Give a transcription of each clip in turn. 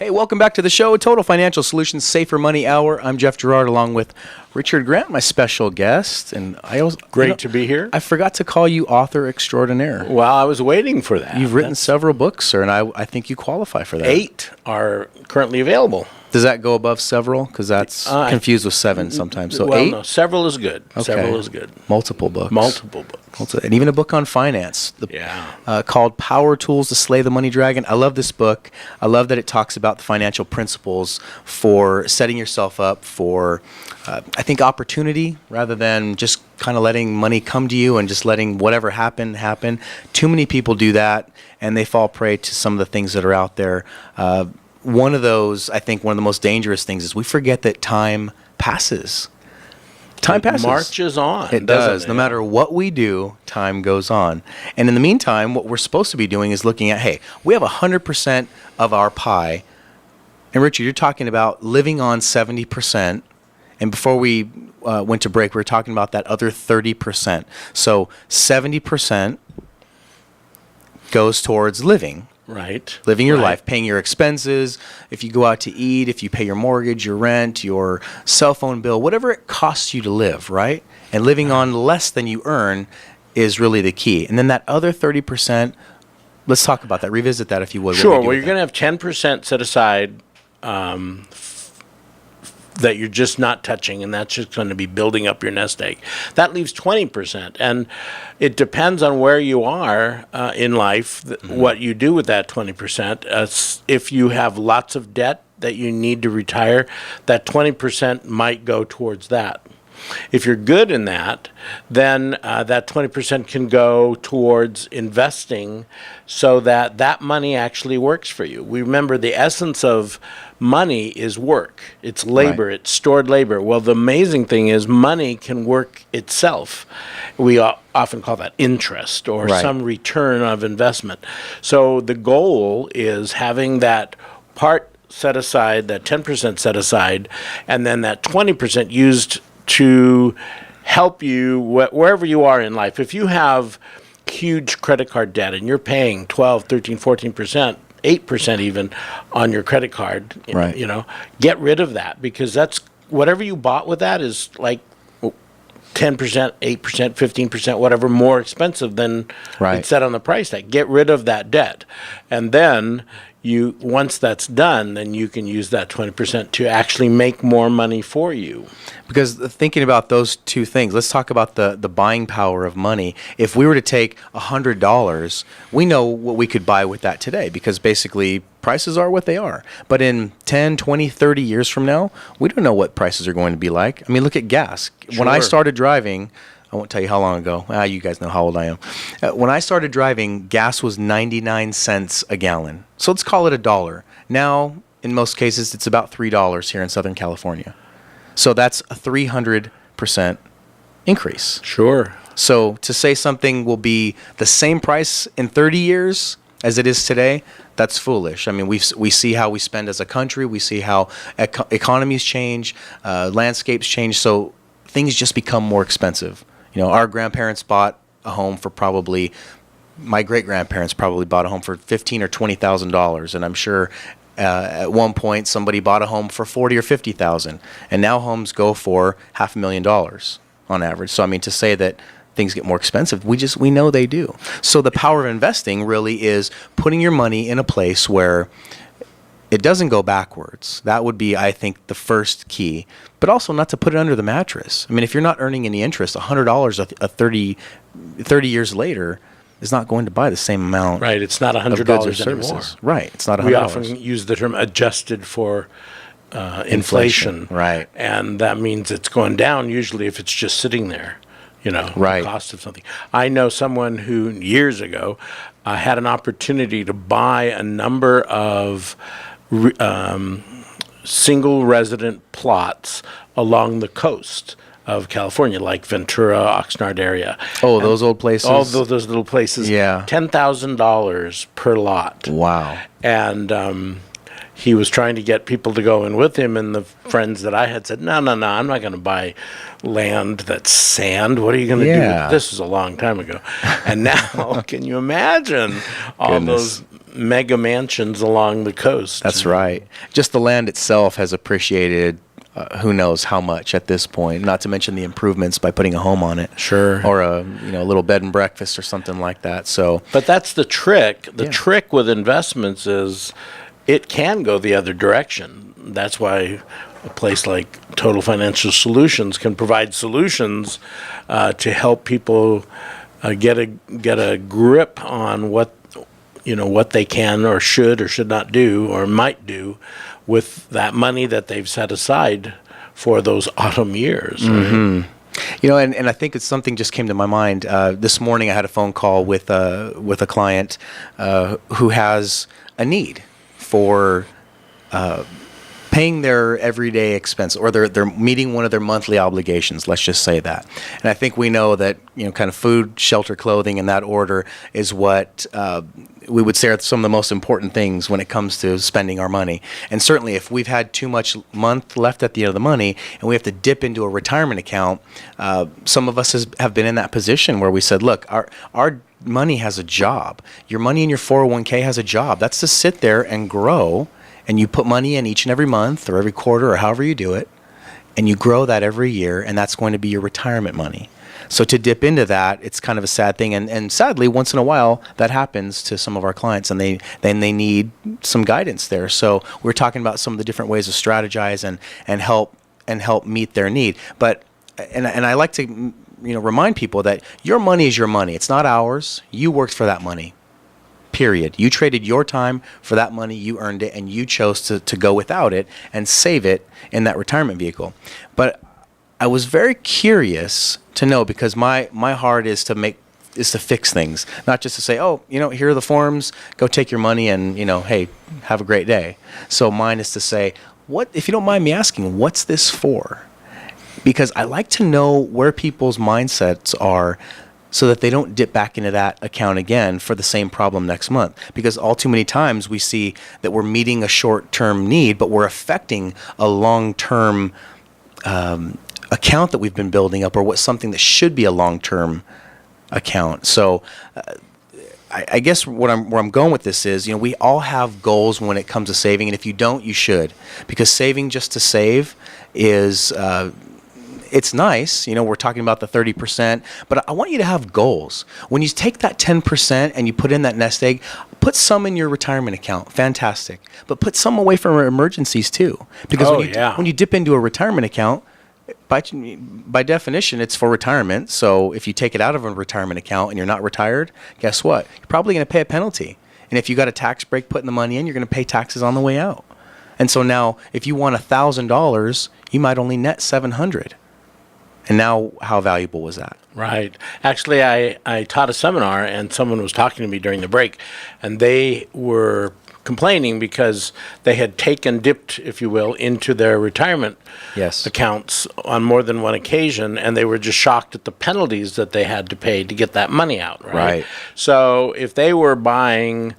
Hey, welcome back to the show, Total Financial Solutions Safer Money Hour. I'm Jeff Girard along with Richard Grant, my special guest. And Great to be here. I forgot to call you author extraordinaire. Well, I was waiting for that. You've written several books, sir, and I think you qualify for that. 8 are currently available. Does that go above several? Because that's confused with 7 sometimes. So 8? No, several is good. Okay. Several is good. Multiple books. And even a book on finance. Called Power Tools to Slay the Money Dragon. I love this book. I love that it talks about the financial principles for setting yourself up for, I think, opportunity rather than just kind of letting money come to you and just letting whatever happen. Too many people do that, and they fall prey to some of the things that are out there. One of those, I think one of the most dangerous things is we forget that time passes. Time passes. It marches on. It does. No matter what we do, time goes on. And in the meantime, what we're supposed to be doing is looking at, hey, we have 100% of our pie. And Richard, you're talking about living on 70%. And before we went to break, we were talking about that other 30%. So 70% goes towards living. Right. Living your life, paying your expenses, if you go out to eat, if you pay your mortgage, your rent, your cell phone bill, whatever it costs you to live, right? And living on less than you earn is really the key. And then that other 30%, let's talk about that. Revisit that if you would. Sure. Well, you're going to have 10% set aside that you're just not touching, and that's just going to be building up your nest egg. That leaves 20%, and it depends on where you are in life, what you do with that 20%. If you have lots of debt that you need to retire, that 20% might go towards that. If you're good in that, then that 20% can go towards investing so that that money actually works for you. We remember the essence of money is work. It's labor. It's stored labor. Well, the amazing thing is money can work itself. We often call that interest or some return of investment. So the goal is having that part set aside, that 10% set aside, and then that 20% used to help you wherever you are in life. If you have huge credit card debt and you're paying 12, 13, 14%, 8% even on your credit card, you know, get rid of that, because that's whatever you bought with that is like 10%, 8%, 15%, whatever more expensive than it's set on the price tag. Get rid of that debt. And then once that's done, then you can use that 20% to actually make more money for you. Because thinking about those two things, let's talk about the buying power of money. If we were to take $100, we know what we could buy with that today, because basically prices are what they are. But in 10, 20, 30 years from now, we don't know what prices are going to be like. I mean, look at gas. Sure. When I started driving, I won't tell you how long ago. You guys know how old I am. When I started driving, gas was 99 cents a gallon. So let's call it $1. Now, in most cases, it's about $3 here in Southern California. So that's a 300% increase. Sure. So to say something will be the same price in 30 years as it is today, that's foolish. I mean, we see how we spend as a country. We see how economies change, landscapes change. So things just become more expensive. You know, our grandparents bought a home for my great-grandparents probably bought a home for $15,000 or $20,000, and I'm sure at one point somebody bought a home for $40,000 or $50,000, and now homes go for $500,000 on average. So I mean, to say that things get more expensive, we know they do. So the power of investing really is putting your money in a place where it doesn't go backwards. That would be, I think, the first key. But also not to put it under the mattress. I mean, if you're not earning any interest, $100 30 years later is not going to buy the same amount. Right, it's not $100 anymore. Right, it's not $100. We often use the term adjusted for inflation. Right. And that means it's going down usually if it's just sitting there, you know, the cost of something. I know someone who years ago had an opportunity to buy a number of single resident plots along the coast of California, like Ventura, Oxnard area. Oh, those old places? All those little places. Yeah. $10,000 per lot. Wow. And he was trying to get people to go in with him, and the friends that I had said, no, I'm not going to buy land that's sand. What are you going to do? This was a long time ago. And now, can you imagine all those mega mansions along the coast. That's right. Just the land itself has appreciated who knows how much at this point, not to mention the improvements by putting a home on it. Sure. Or a little bed and breakfast or something like that. So, but that's the trick. The trick with investments is it can go the other direction. That's why a place like Total Financial Solutions can provide solutions to help people get a grip on what they can or should not do or might do with that money that they've set aside for those autumn years. Right? Mm-hmm. And I think it's something just came to my mind. This morning I had a phone call with a client who has a need for paying their everyday expense, or they're meeting one of their monthly obligations. Let's just say that. And I think we know that kind of food, shelter, clothing in that order is what we would say are some of the most important things when it comes to spending our money. And certainly, if we've had too much month left at the end of the money, and we have to dip into a retirement account, some of us have been in that position where we said, "Look, our money has a job. Your money in your 401k has a job. That's to sit there and grow." And you put money in each and every month or every quarter or however you do it, and you grow that every year, and that's going to be your retirement money. So to dip into that, it's kind of a sad thing. And sadly, once in a while, that happens to some of our clients, and they need some guidance there. So we're talking about some of the different ways to strategize and help meet their need. But and I like to remind people that your money is your money. It's not ours. You worked for that money. Period. You traded your time for that money, you earned it, and you chose to go without it and save it in that retirement vehicle. But I was very curious to know, because my heart is to fix things, not just to say, oh, here are the forms, go take your money and, hey, have a great day. So mine is to say, what, if you don't mind me asking, what's this for? Because I like to know where people's mindsets are, so that they don't dip back into that account again for the same problem next month. Because all too many times we see that we're meeting a short-term need, but we're affecting a long-term account that we've been building up, or something that should be a long-term account. So I guess where I'm going with this is, we all have goals when it comes to saving, and if you don't, you should. Because saving just to save is... it's nice, we're talking about the 30%, but I want you to have goals. When you take that 10% and you put in that nest egg, put some in your retirement account. Fantastic. But put some away for emergencies too. Because when you dip into a retirement account, by definition, it's for retirement. So if you take it out of a retirement account and you're not retired, guess what? You're probably going to pay a penalty. And if you got a tax break putting the money in, you're going to pay taxes on the way out. And so now, if you want $1,000, you might only net $700. And now, how valuable was that? Right. Actually, I taught a seminar, and someone was talking to me during the break, and they were complaining because they had dipped, if you will, into their retirement accounts on more than one occasion, and they were just shocked at the penalties that they had to pay to get that money out. Right. So if they were buying,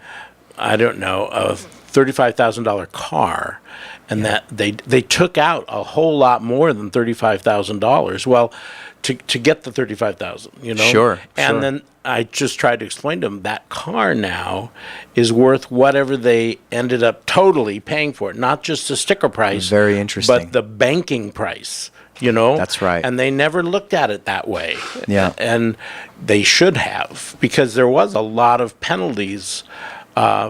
I don't know, a $35,000 car, and that they took out a whole lot more than $35,000. Well, to get the $35,000, Sure. And then I just tried to explain to them that car now is worth whatever they ended up totally paying for it, not just the sticker price. Very interesting. But the banking price. That's right. And they never looked at it that way. Yeah. And they should have, because there was a lot of penalties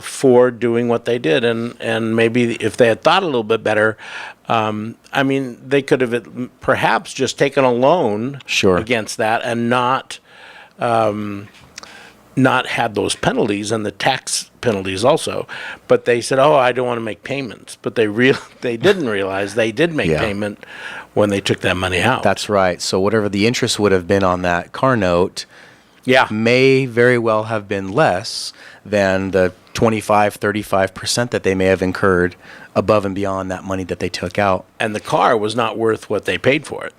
for doing what they did, and maybe if they had thought a little bit better, they could have perhaps just taken a loan against that and not had those penalties and the tax penalties also. But they said, "Oh, I don't want to make payments," but they didn't realize they did make payment when they took that money out. That's right. So whatever the interest would have been on that car note, may very well have been less than the 25-35% that they may have incurred above and beyond that money that they took out. And the car was not worth what they paid for it.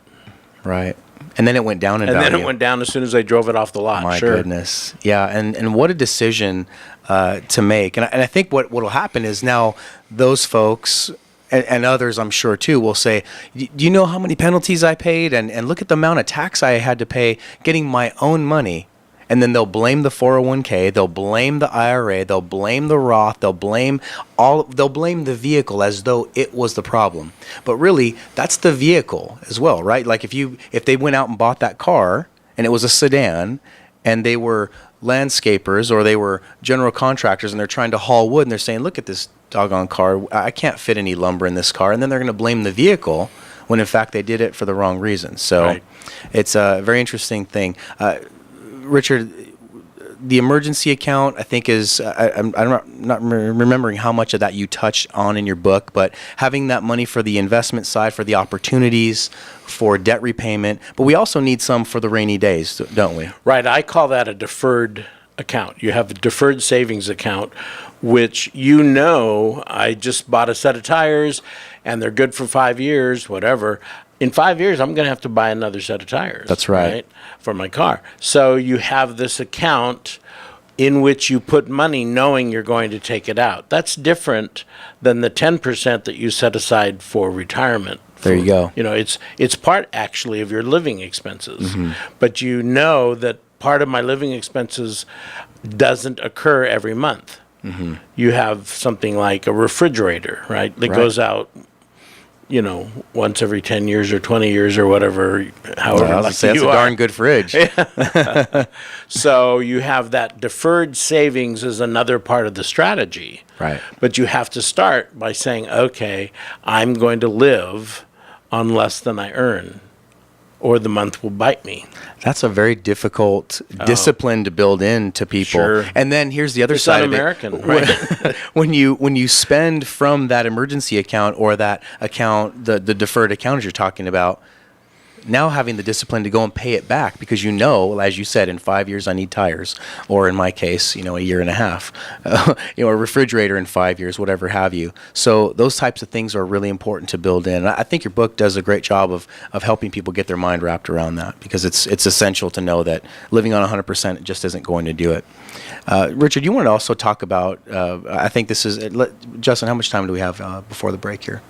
Right. And then it went down in value. And then it went down as soon as they drove it off the lot. My goodness. Yeah, and what a decision to make. And I think what will happen is now those folks and others, I'm sure too, will say, do you know how many penalties I paid? And look at the amount of tax I had to pay getting my own money. And then they'll blame the 401k, they'll blame the IRA, they'll blame the Roth, they'll blame the vehicle as though it was the problem. But really, that's the vehicle as well, right? Like if they went out and bought that car and it was a sedan and they were landscapers or they were general contractors and they're trying to haul wood and they're saying, look at this doggone car, I can't fit any lumber in this car. And then they're going to blame the vehicle when in fact they did it for the wrong reason. So It's a very interesting thing. Richard, the emergency account, I think is, I'm not remembering how much of that you touched on in your book, but having that money for the investment side, for the opportunities, for debt repayment, but we also need some for the rainy days, don't we? Right. I call that a deferred account. You have a deferred savings account, which I just bought a set of tires and they're good for 5 years, whatever. In 5 years, I'm going to have to buy another set of tires. That's right. For my car. So you have this account in which you put money knowing you're going to take it out. That's different than the 10% that you set aside for retirement. There you go. It's part actually of your living expenses. But you know that part of my living expenses doesn't occur every month. You have something like a refrigerator, right? That goes out once every 10 years or 20 years or whatever, however lucky that's you a are. darn good fridge. So you have that deferred savings as another part of the strategy. Right. But you have to start by saying, okay, I'm going to live on less than I earn, or the month will bite me. That's a very difficult discipline to build into people. Sure. And then here's the other It's side un-American, of it. right? when you spend from that emergency account or that account, the deferred account you're talking about, now having the discipline to go and pay it back because as you said, in 5 years I need tires, or in my case, a year and a half, a refrigerator in 5 years, whatever have you. So those types of things are really important to build in. I think your book does a great job of helping people get their mind wrapped around that because it's essential to know that living on 100% just isn't going to do it. Richard, you wanted to also talk about, I think this is, Justin, how much time do we have before the break here?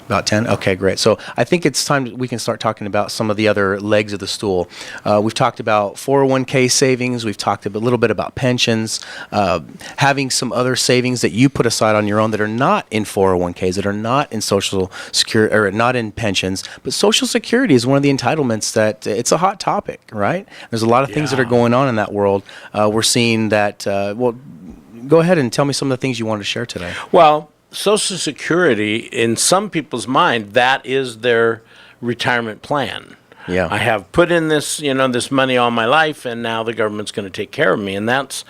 About 10? Okay, great. So I think it's time we can start talking about some of the other legs of the stool. We've talked about 401k savings. We've talked a little bit about pensions, having some other savings that you put aside on your own that are not in 401ks, that are not in Social Security, or not in pensions. But Social Security is one of the entitlements that it's a hot topic, right? There's a lot of things that are going on in that world. We're seeing that, go ahead and tell me some of the things you wanted to share today. Well, Social Security, in some people's mind, that is their retirement plan. Yeah. I have put in this, this money all my life, and now the government's going to take care of me. And that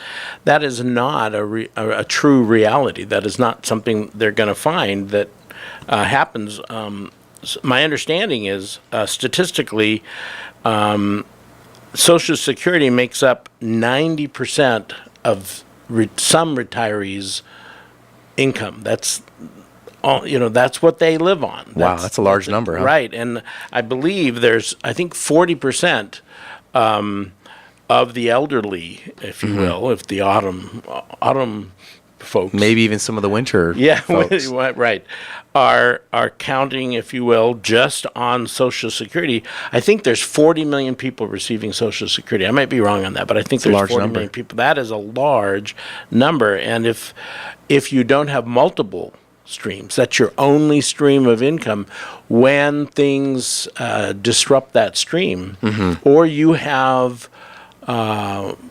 is not a true reality. That is not something they're going to find that happens. My understanding is, statistically, Social Security makes up 90% of some retirees' income. That's all, that's what they live on. Wow, that's a large number, huh? Right. And I believe there's, 40% of the elderly, if you will, if the autumn folks. Maybe even some of the winter folks. Right. Are counting, if you will, just on Social Security. I think there's 40 million people receiving Social Security. I might be wrong on that, but I think there's 40 million people. That is a large number. And if you don't have multiple streams, that's your only stream of income, when things disrupt that stream, or you have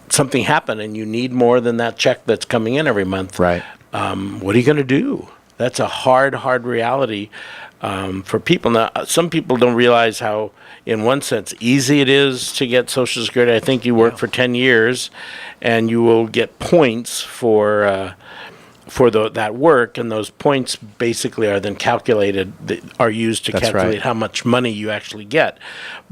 something happen and you need more than that check that's coming in every month, right? What are you going to do? That's a hard reality for people. Now, some people don't realize how, in one sense, easy it is to get Social Security. I think you work for 10 years, and you will get points for that work, and those points basically are then are used to calculate how much money you actually get.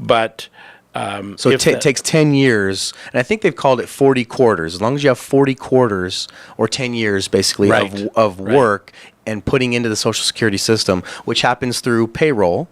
But so it takes 10 years, and I think they've called it 40 quarters. As long as you have 40 quarters or 10 years, basically, of work and putting into the Social Security system, which happens through payroll,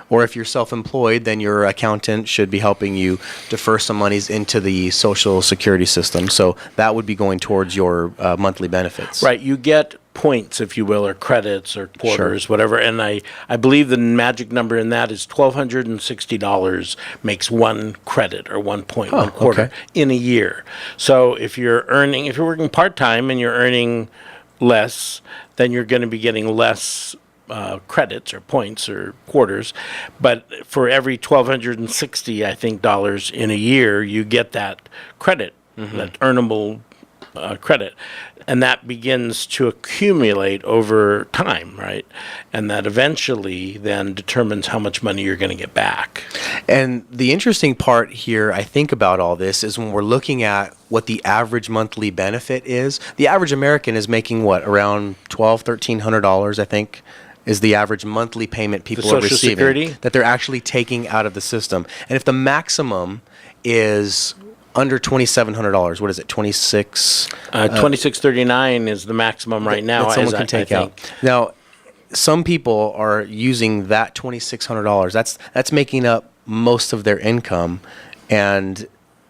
or if you're self-employed, then your accountant should be helping you defer some monies into the Social Security system. So that would be going towards your monthly benefits. Right. You get points, if you will, or credits or quarters, whatever. And I believe the magic number in that is $1,260 makes one credit or 1 point, one quarter in a year. So if you're working part-time and you're earning less, then you're going to be getting less credits or points or quarters. But for every $1,260, I think, dollars in a year, you get that credit, that earnable credit. And that begins to accumulate over time, right? And that eventually then determines how much money you're going to get back. And the interesting part here, I think, about all this is when we're looking at what the average monthly benefit is. The average American is making what, around $1,200-$1,300, I think, is the average monthly payment people are receiving. Social Security? That they're actually taking out of the system. And if the maximum is under $2,700, what is it, 26? $2,639 is the maximum right now. That someone can take out. Now, some people are using that $2,600. That's making up most of their income, and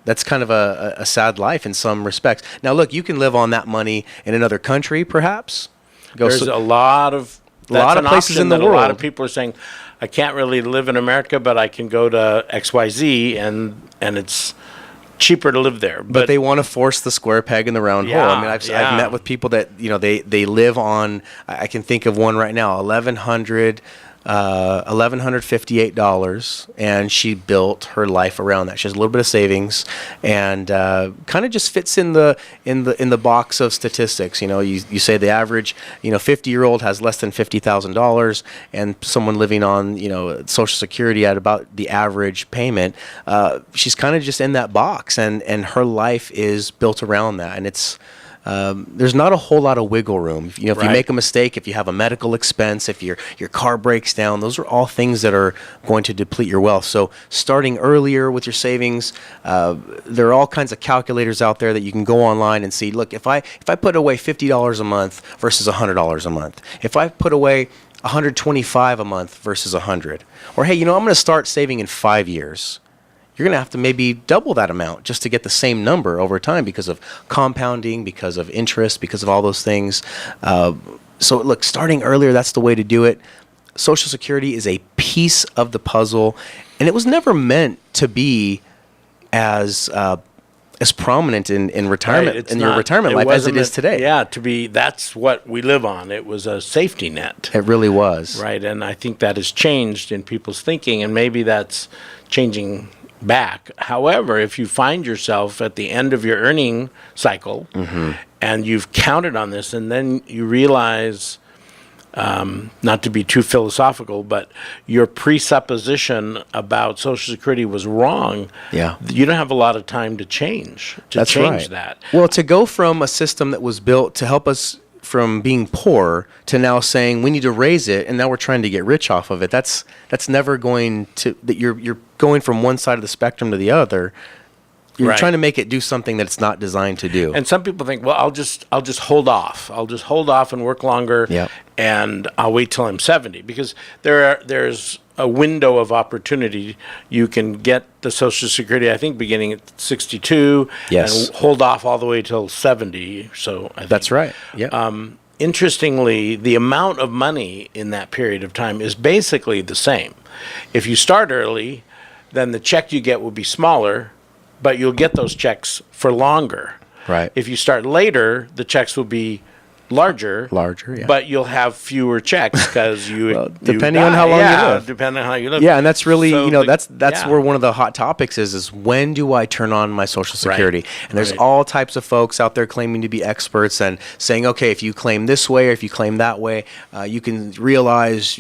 that's kind of a sad life in some respects. Now, look, you can live on that money in another country, perhaps. There's a lot of places in the world. A lot of people are saying, I can't really live in America, but I can go to XYZ, and it's cheaper to live there. But they want to force the square peg in the round hole. I mean, I've met with people that, they live on, I can think of one right now, $1,158, and she built her life around that. She has a little bit of savings, and kind of just fits in the box of statistics. You say the average 50-year-old has less than $50,000, and someone living on Social Security at about the average payment, she's kind of just in that box, and her life is built around that, and it's. There's not a whole lot of wiggle room. If you make a mistake, if you have a medical expense, if your car breaks down, those are all things that are going to deplete your wealth. So starting earlier with your savings, there are all kinds of calculators out there that you can go online and see, look, if I put away $50 a month versus $100 a month, if I put away $125 a month versus $100, or hey, I'm going to start saving in 5 years. You're going to have to maybe double that amount just to get the same number over time because of compounding, because of interest, because of all those things. So look, starting earlier, that's the way to do it. Social Security is a piece of the puzzle, and it was never meant to be as prominent in retirement, in your retirement life as it is today. Yeah, that's what we live on. It was a safety net. It really was. Right, and I think that has changed in people's thinking, and maybe that's changing back. However, if you find yourself at the end of your earning cycle and you've counted on this, and then you realize, not to be too philosophical, but your presupposition about Social Security was wrong, you don't have a lot of time to change that. Well, to go from a system that was built to help us from being poor to now saying we need to raise it, and now we're trying to get rich off of it. That's never going to. That you're going from one side of the spectrum to the other. You're trying to make it do something that it's not designed to do. And some people think, well, I'll just hold off. I'll just hold off and work longer, and I'll wait till I'm 70, because there's a window of opportunity. You can get the Social Security, I think, beginning at 62, and hold off all the way till 70. So I think, that's right. Yeah. Interestingly, the amount of money in that period of time is basically the same. If you start early, then the check you get will be smaller, but you'll get those checks for longer. Right. If you start later, the checks will be larger, but you'll have fewer checks because depending on how long you live. Depending on how you live. Yeah, and that's really, that's where one of the hot topics is when do I turn on my Social Security? And there's all types of folks out there claiming to be experts and saying, okay, if you claim this way or if you claim that way, you can realize,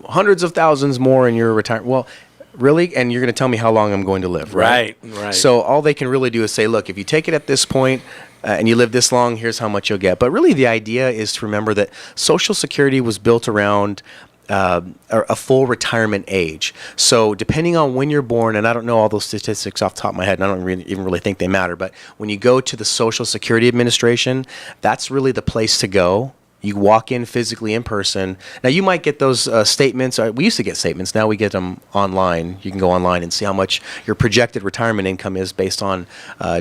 hundreds of thousands more in your retirement. Well, really? And you're going to tell me how long I'm going to live, right? Right. So all they can really do is say, look, if you take it at this point and you live this long, here's how much you'll get. But really the idea is to remember that Social Security was built around a full retirement age. So depending on when you're born, and I don't know all those statistics off the top of my head, and I don't even really think they matter, but when you go to the Social Security Administration, that's really the place to go. You walk in physically in person. Now, you might get those statements. We used to get statements. Now we get them online. You can go online and see how much your projected retirement income is based on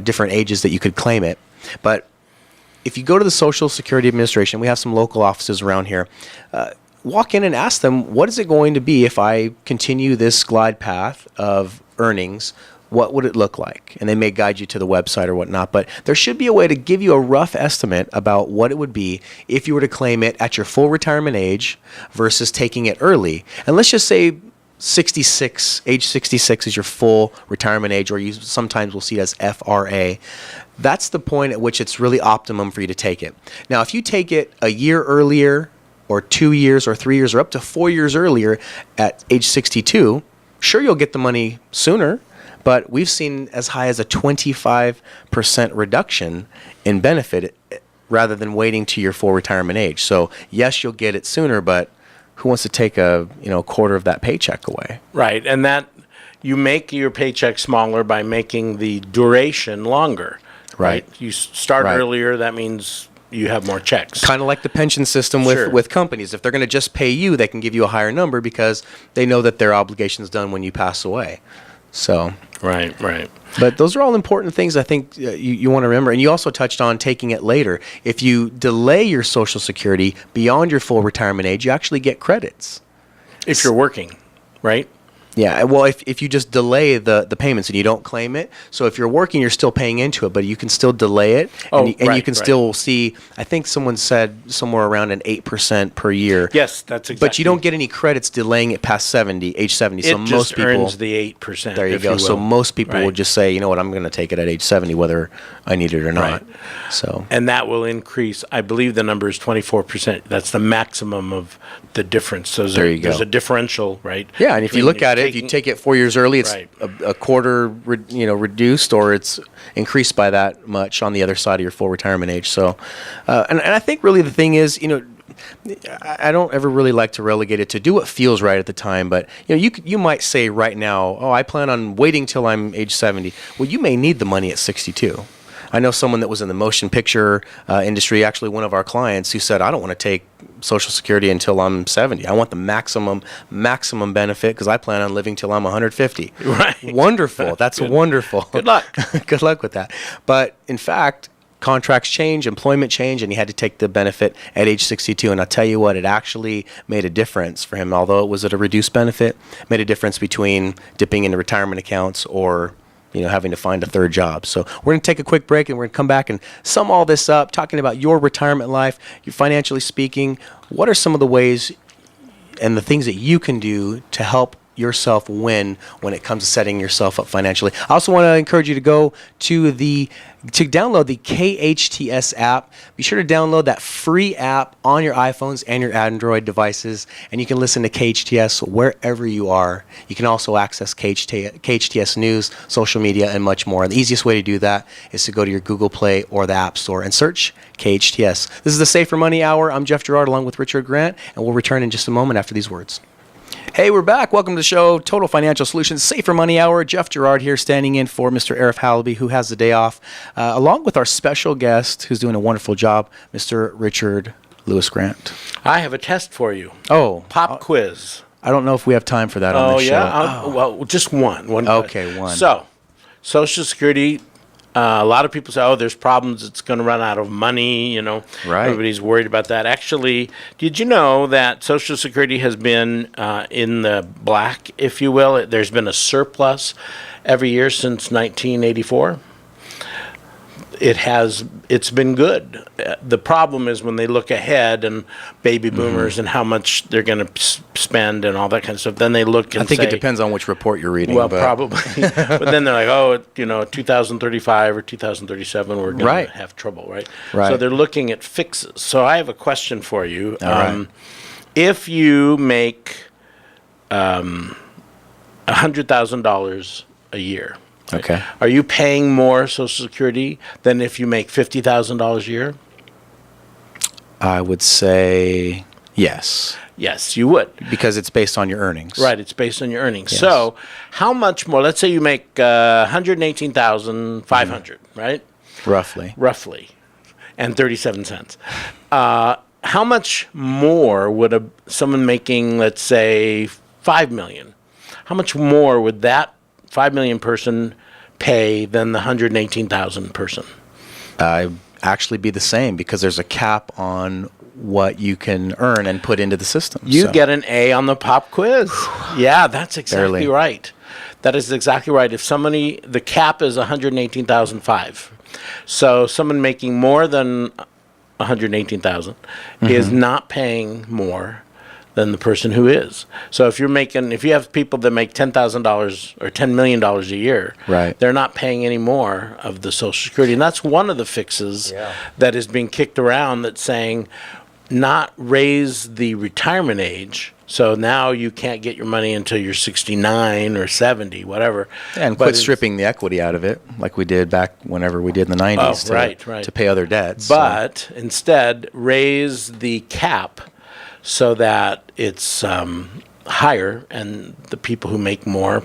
different ages that you could claim it. But if you go to the Social Security Administration, we have some local offices around here. Walk in and ask them, what is it going to be if I continue this glide path of earnings? What would it look like? And they may guide you to the website or whatnot, but there should be a way to give you a rough estimate about what it would be if you were to claim it at your full retirement age versus taking it early. And let's just say age 66 is your full retirement age, or you sometimes will see it as FRA. That's the point at which it's really optimum for you to take it. Now, if you take it a year earlier, or 2 years, or 3 years, or up to 4 years earlier at age 62, sure, you'll get the money sooner, but we've seen as high as a 25% reduction in benefit rather than waiting to your full retirement age. So yes, you'll get it sooner, but who wants to take a quarter of that paycheck away? Right, and that you make your paycheck smaller by making the duration longer. Right. You start Right. earlier, that means you have more checks. Kind of like the pension system Sure. with companies. If they're going to just pay you, they can give you a higher number because they know that their obligation's done when you pass away. So, Right. but those are all important things I think you want to remember. And you also touched on taking it later. If you delay your Social Security beyond your full retirement age, you actually get credits. If you're working, right? Yeah, well, if you just delay the payments and you don't claim it, so if you're working, you're still paying into it, but you can still delay it, and you right. still see, I think someone said somewhere around an 8% per year. Yes, that's exactly. But you don't get any credits delaying it past age 70. It So just most people earns the 8%. There you if go. will. So most people Right. will just say, you know what, I'm going to take it at age 70, whether I need it or not. Right. So And that will increase. I believe the number is 24%. That's the maximum of the difference. There you go. There's a differential, right? yeah, and if you between look at it, if you take it 4 years early, it's Right. a quarter, reduced, or it's increased by that much on the other side of your full retirement age. So, and I think really the thing is, I don't ever really like to relegate it to do what feels right at the time, but you might say right now, oh, I plan on waiting till I'm age 70. Well, you may need the money at 62. I know someone that was in the motion picture industry, actually one of our clients, who said, I don't want to take Social Security until I'm 70. I want the maximum benefit because I plan on living till I'm 150. Right. Wonderful. That's wonderful. Good luck. Good luck with that. But in fact, contracts change, employment change, and he had to take the benefit at age 62. And I'll tell you what, it actually made a difference for him. Although it was at a reduced benefit, made a difference between dipping into retirement accounts or having to find a third job. So we're going to take a quick break, and we're going to come back and sum all this up, talking about your retirement life, you financially speaking. What are some of the ways and the things that you can do to help yourself win when it comes to setting yourself up financially? I also want to encourage you to go to download the KHTS app. Be sure to download that free app on your iPhones and your Android devices, and you can listen to KHTS wherever you are. You can also access KHTS news, social media, and much more. And the easiest way to do that is to go to your Google Play or the App Store and search KHTS. This is the Safer Money Hour. I'm Jeff Girard along with Richard Grant, and we'll return in just a moment after these words. Hey, we're back. Welcome to the show, Total Financial Solutions, Safer Money Hour. Jeff Girard here, standing in for Mr. Arif Halaby, who has the day off, along with our special guest, who's doing a wonderful job, Mr. Richard Lewis Grant. I have a test for you. Oh. Pop quiz. I don't know if we have time for that on Oh, this yeah? show. Well, just one. Okay, one. So, Social Security, a lot of people say, oh, there's problems, it's going to run out of money, Right. Everybody's worried about that. Actually, did you know that Social Security has been in the black, if you will? There's been a surplus every year since 1984. It's been good. The problem is when they look ahead and baby boomers and how much they're going to spend and all that kind of stuff, then they look and I think say, it depends on which report you're reading. well, but probably. But then they're like, oh, 2035 or 2037, we're going Right. to have trouble, right? Right. So they're looking at fixes. So I have a question for you. All right. If you make $100,000 a year, Okay. are you paying more Social Security than if you make $50,000 a year? I would say yes, Yes, you would. because it's based on your earnings. Right, it's based on your earnings. Yes. So, how much more? Let's say you make $118,500, right? Roughly. And 37 cents. How much more would someone making, let's say, 5 million? How much more would that 5 million person pay than the 118,000 person? I actually be the same because there's a cap on what you can earn and put into the system. You get an A on the pop quiz. Yeah, that's exactly Barely. right. That is exactly right. If somebody, the cap is 118,500. So someone making more than 118,000 is not paying more than the person who is. So if you have people that make $10,000 or $10 million a year, Right. they're not paying any more of the Social Security. And that's one of the fixes that is being kicked around, that's saying not raise the retirement age. So now you can't get your money until you're 69 or 70, whatever. And But quit it's- stripping the equity out of it, like we did back whenever we did in the 90s right. to pay other debts. But instead, raise the cap so that it's higher, and the people who make more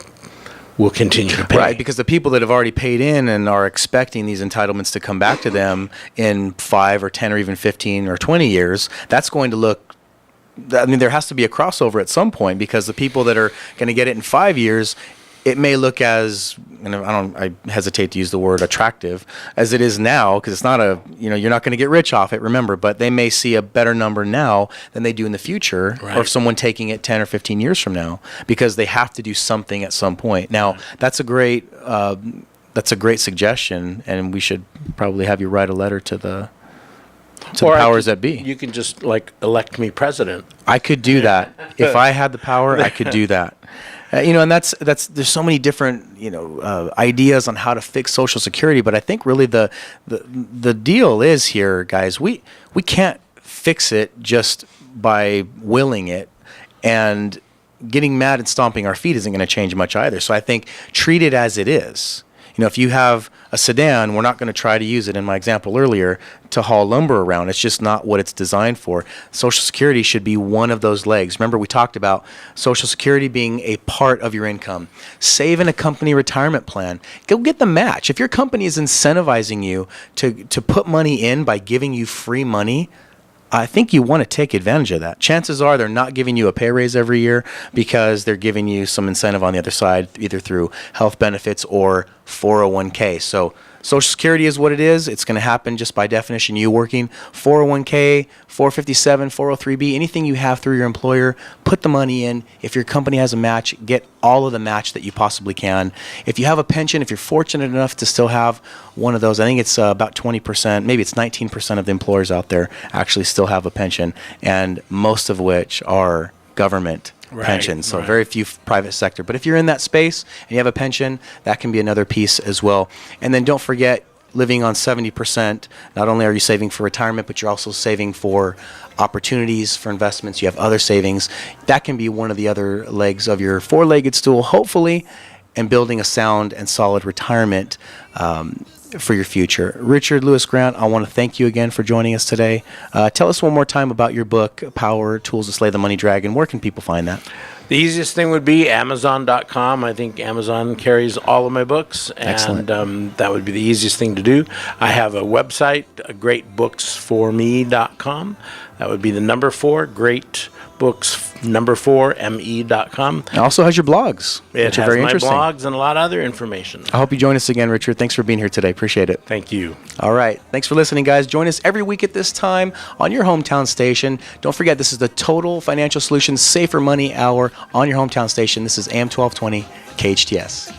will continue to pay. Right, because the people that have already paid in and are expecting these entitlements to come back to them in 5 or 10 or even 15 or 20 years, that's going to look, I mean, there has to be a crossover at some point, because the people that are going to get it in 5 years, it may look as, and I hesitate to use the word attractive, as it is now, because it's not you're not going to get rich off it, remember, but they may see a better number now than they do in the future, Right. or if someone taking it 10 or 15 years from now, because they have to do something at some point. Now, that's a great suggestion, and we should probably have you write a letter to the powers that be. You can just elect me president. I could do that. If I had the power, I could do that. And that's there's so many different ideas on how to fix Social Security, but I think really the deal is here, guys. We can't fix it just by willing it, and getting mad and stomping our feet isn't going to change much either. So I think treat it as it is. If you have a sedan, we're not going to try to use it, in my example earlier, to haul lumber around. It's just not what it's designed for. Social Security should be one of those legs. Remember, we talked about Social Security being a part of your income. Save in a company retirement plan. Go get the match. If your company is incentivizing you to put money in by giving you free money, I think you want to take advantage of that. Chances are they're not giving you a pay raise every year, because they're giving you some incentive on the other side, either through health benefits or 401k. So Social Security is what it is. It's going to happen just by definition. You working 401k, 457, 403b, anything you have through your employer, put the money in. If your company has a match, get all of the match that you possibly can. If you have a pension, if you're fortunate enough to still have one of those, I think it's about 20%, maybe it's 19% of the employers out there actually still have a pension, and most of which are government pensions, so very few private sector. But if you're in that space and you have a pension, that can be another piece as well. And then don't forget, living on 70%, not only are you saving for retirement, but you're also saving for opportunities for investments. You have other savings. That can be one of the other legs of your four-legged stool, hopefully, and building a sound and solid retirement for your future. Richard Lewis Grant, I want to thank you again for joining us today. Tell us one more time about your book, Power Tools to Slay the Money Dragon. Where can people find that? The easiest thing would be Amazon.com. I think Amazon carries all of my books, and Excellent. That would be the easiest thing to do. I have a website, greatbooksforme.com. That would be the number 4, greatbooks4me.com. It also has your blogs, It which are has very my interesting. blogs and a lot of other information. I hope you join us again, Richard. Thanks for being here today. Appreciate it. Thank you. All right. Thanks for listening, guys. Join us every week at this time on your hometown station. Don't forget, this is the Total Financial Solutions Safer Money Hour on your hometown station. This is AM 1220 KHTS.